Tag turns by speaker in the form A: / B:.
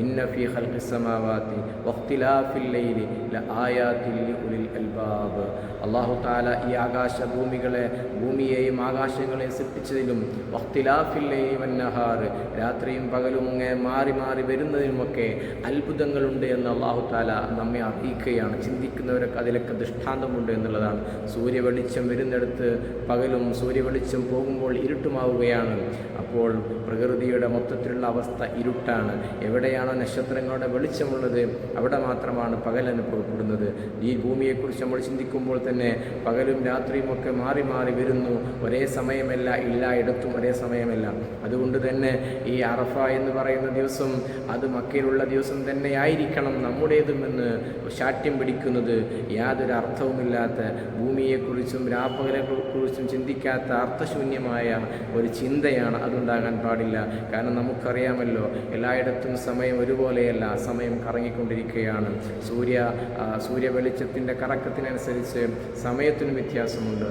A: ഇന്ന ഫീ ഖൽഖിസ് സമാവാതി വഖ്തിലാഫിൽ ലൈലി ലആയാതിൻ ലിഉലിൽ അൽബാബ്. അല്ലാഹു തആല ഈ ഭൂമിയെയും ആകാശങ്ങളെയും സൃഷ്ടിച്ചതിലും വഖ്തിലാഫിൽ ലൈലി വന്നഹാർ, രാത്രിയും പകലും മാറി മാറി വരുന്നതിനുമൊക്കെ അത്ഭുതങ്ങളുണ്ട് എന്ന് അല്ലാഹു തആല നമ്മെ അറിയിക്കുകയാണ്. ചിന്തിക്കുന്നവരൊക്കെ അതിലൊക്കെ ദൃഷ്ടാന്തമുണ്ട് എന്നുള്ളതാണ്. സൂര്യവെളിച്ചം വരുന്നിടത്ത് പകലും സൂര്യവെളിച്ചം പോകുമ്പോൾ ഇരുട്ടുമാവുകയാണ്. അപ്പോൾ പ്രകൃതിയുടെ മൊത്തത്തിലുള്ള അവസ്ഥ ഇരുട്ടാണ്. എവിടെയാണോ നക്ഷത്രങ്ങളുടെ വെളിച്ചമുള്ളത് അവിടെ മാത്രമാണ് പകൽ അനുഭവപ്പെടുന്നത്. ഈ ഭൂമിയെക്കുറിച്ച് നമ്മൾ ചിന്തിക്കുമ്പോൾ തന്നെ പകലും രാത്രിയുമൊക്കെ മാറി മാറി വരുന്നു. ഒരേ സമയമല്ല, എല്ലായിടത്തും ഒരേ സമയമല്ല. അതുകൊണ്ട് തന്നെ ഈ അറഫ എന്ന് പറയുന്ന ദിവസം അത് മക്കയിലുള്ള ദിവസം തന്നെ ആയിരിക്കണം നമ്മുടേതുമെന്ന് ശാഠ്യം പിടിക്കുന്നത് യാതൊരു അർത്ഥവുമില്ലാത്ത, ഭൂമിയെക്കുറിച്ചും രാപ്പകലെക്കുറിച്ചും ചിന്തിക്കാത്ത അർത്ഥശൂന്യമായ ഒരു ചിന്തയാണ്. അതുണ്ടാകാൻ പാടില്ല. കാരണം നമുക്കറിയാമല്ലോ, എല്ലായിടത്തും സമയം ഒരുപോലെയല്ല, സമയം കറങ്ങിക്കൊണ്ടിരിക്കുകയാണ്. സൂര്യ വെളിച്ചത്തിൻ്റെ കറക്കത്തിനനുസരിച്ച് സമയത്തിനും വ്യത്യാസമുണ്ട്.